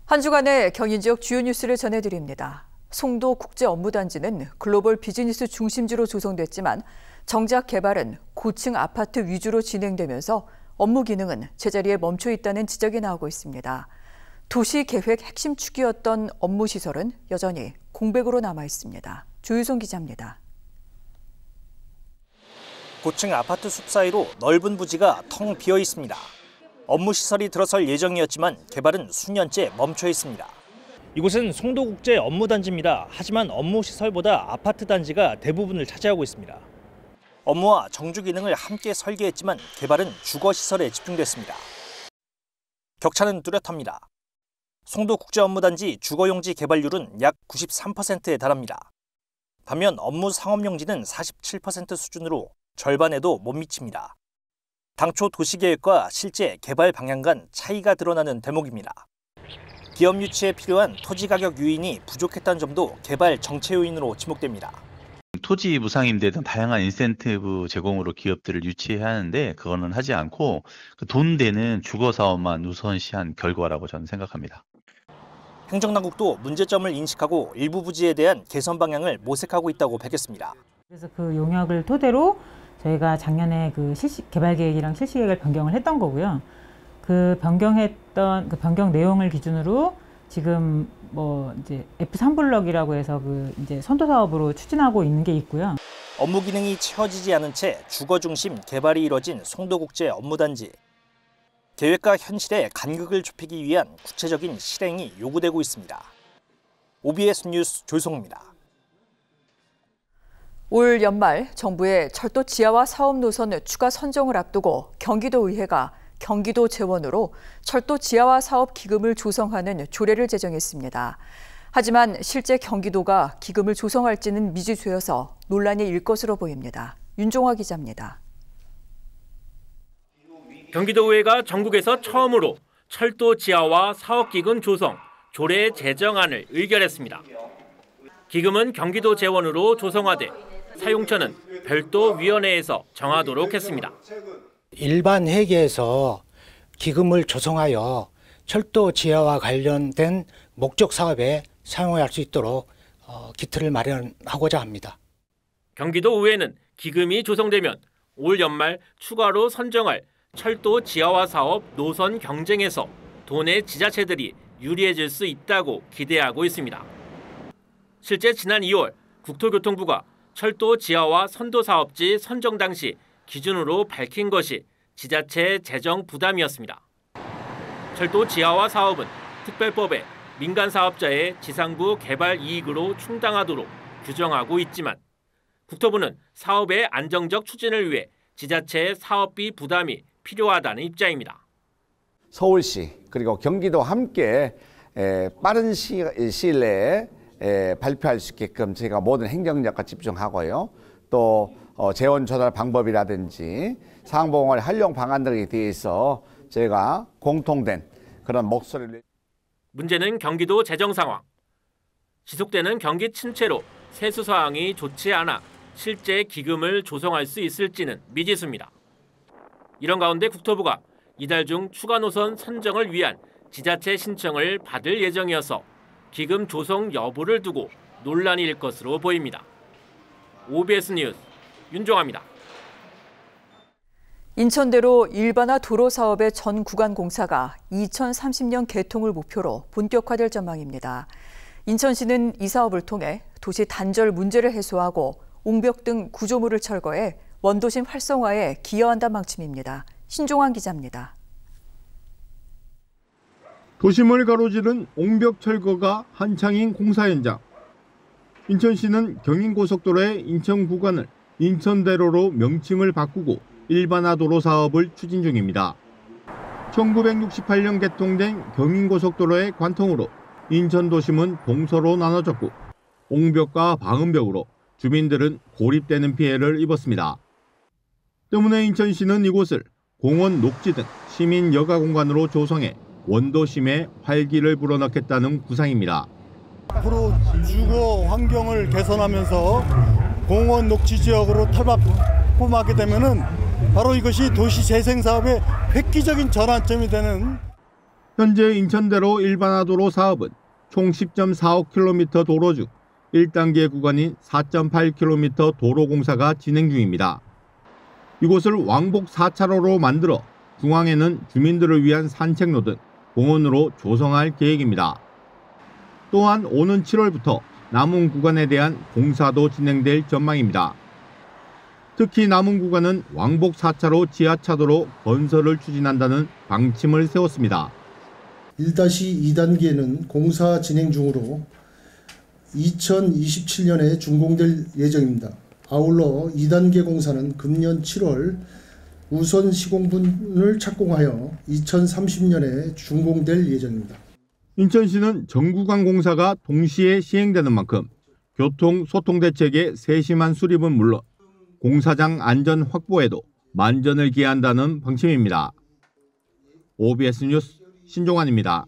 한 주간의 경인 지역 주요 뉴스를 전해드립니다. 송도 국제업무단지는 글로벌 비즈니스 중심지로 조성됐지만 정작 개발은 고층 아파트 위주로 진행되면서 업무 기능은 제자리에 멈춰 있다는 지적이 나오고 있습니다. 도시계획 핵심 축이었던 업무시설은 여전히 공백으로 남아 있습니다. 조유송 기자입니다. 고층 아파트 숲 사이로 넓은 부지가 텅 비어 있습니다. 업무시설이 들어설 예정이었지만 개발은 수년째 멈춰 있습니다. 이곳은 송도국제업무단지입니다. 하지만 업무시설보다 아파트 단지가 대부분을 차지하고 있습니다. 업무와 정주 기능을 함께 설계했지만 개발은 주거시설에 집중됐습니다. 격차는 뚜렷합니다. 송도국제업무단지 주거용지 개발률은 약 93%에 달합니다. 반면 업무 상업용지는 47% 수준으로 절반에도 못 미칩니다. 당초 도시계획과 실제 개발 방향 간 차이가 드러나는 대목입니다. 기업 유치에 필요한 토지 가격 유인이 부족했다는 점도 개발 정체 요인으로 지목됩니다. 토지 무상임대 등 다양한 인센티브 제공으로 기업들을 유치해야 하는데 그거는 하지 않고 돈 되는 주거 사업만 우선시한 결과라고 저는 생각합니다. 행정당국도 문제점을 인식하고 일부 부지에 대한 개선 방향을 모색하고 있다고 밝혔습니다. 그래서 그 용역을 토대로 저희가 작년에 그 개발 계획이랑 실시 계획을 변경을 했던 거고요. 그 변경했던 그 변경 내용을 기준으로 지금 이제 F3블럭이라고 해서 이제 선도 사업으로 추진하고 있는 게 있고요. 업무 기능이 채워지지 않은 채 주거 중심 개발이 이뤄진 송도국제 업무단지. 계획과 현실의 간극을 좁히기 위한 구체적인 실행이 요구되고 있습니다. OBS 뉴스 조성입니다. 올 연말 정부의 철도 지하화 사업 노선 추가 선정을 앞두고 경기도의회가 경기도 재원으로 철도 지하화 사업 기금을 조성하는 조례를 제정했습니다. 하지만 실제 경기도가 기금을 조성할지는 미지수여서 논란이 일 것으로 보입니다. 윤종화 기자입니다. 경기도의회가 전국에서 처음으로 철도 지하화 사업 기금 조성 조례 제정안을 의결했습니다. 기금은 경기도 재원으로 조성하되 사용처는 별도 위원회에서 정하도록 했습니다. 일반 회계에서 기금을 조성하여 철도 지하와 관련된 목적 사업에 사용할 수 있도록 기틀을 마련하고자 합니다. 경기도의회는 기금이 조성되면 올 연말 추가로 선정할 철도 지하화 사업 노선 경쟁에서 도내 지자체들이 유리해질 수 있다고 기대하고 있습니다. 실제 지난 2월 국토교통부가 철도 지하화 선도 사업지 선정 당시 기준으로 밝힌 것이 지자체 재정 부담이었습니다. 철도 지하화 사업은 특별법에 민간 사업자의 지상부 개발 이익으로 충당하도록 규정하고 있지만 국토부는 사업의 안정적 추진을 위해 지자체의 사업비 부담이 필요하다는 입장입니다. 서울시 그리고 경기도 함께 빠른 시일 내에 발표할 수 있게끔 저희가 모든 행정력과 집중하고요. 또 재원 조달 방법이라든지 상봉을 활용 방안 등에 대해서 저희가 공통된 그런 목소리를. 문제는 경기도 재정 상황. 지속되는 경기 침체로 세수 사항이 좋지 않아 실제 기금을 조성할 수 있을지는 미지수입니다. 이런 가운데 국토부가 이달 중 추가 노선 선정을 위한 지자체 신청을 받을 예정이어서 기금 조성 여부를 두고 논란이 일 것으로 보입니다. OBS 뉴스 윤종화입니다. 인천대로 일반화 도로 사업의 전 구간 공사가 2030년 개통을 목표로 본격화될 전망입니다. 인천시는 이 사업을 통해 도시 단절 문제를 해소하고 옹벽 등 구조물을 철거해 원도심 활성화에 기여한다는 방침입니다. 신종환 기자입니다. 도심을 가로지른 옹벽 철거가 한창인 공사 현장. 인천시는 경인고속도로의 인천 구간을 인천대로로 명칭을 바꾸고 일반화도로 사업을 추진 중입니다. 1968년 개통된 경인고속도로의 관통으로 인천도심은 동서로 나눠졌고 옹벽과 방음벽으로 주민들은 고립되는 피해를 입었습니다. 때문에 인천시는 이곳을 공원, 녹지 등 시민 여가 공간으로 조성해 원도심에 활기를 불어넣겠다는 구상입니다. 앞으로 주거 환경을 개선하면서 공원 녹지 지역으로 탈바꿈하게 되면은 바로 이것이 도시 재생 사업의 획기적인 전환점이 되는. 현재 인천대로 일반화도로 사업은 총 10.45km 도로 중 1단계 구간인 4.8km 도로 공사가 진행 중입니다. 이곳을 왕복 4차로로 만들어 중앙에는 주민들을 위한 산책로 등 공원으로 조성할 계획입니다. 또한 오는 7월부터 남은 구간에 대한 공사도 진행될 전망입니다. 특히 남은 구간은 왕복 4차로 지하차도로 건설을 추진한다는 방침을 세웠습니다. 1-2단계는 공사 진행 중으로 2027년에 준공될 예정입니다. 아울러 2단계 공사는 금년 7월 우선 시공분을 착공하여 2030년에 준공될 예정입니다. 인천시는 전구간 공사가 동시에 시행되는 만큼 교통 소통 대책의 세심한 수립은 물론 공사장 안전 확보에도 만전을 기한다는 방침입니다. OBS 뉴스 신종환입니다.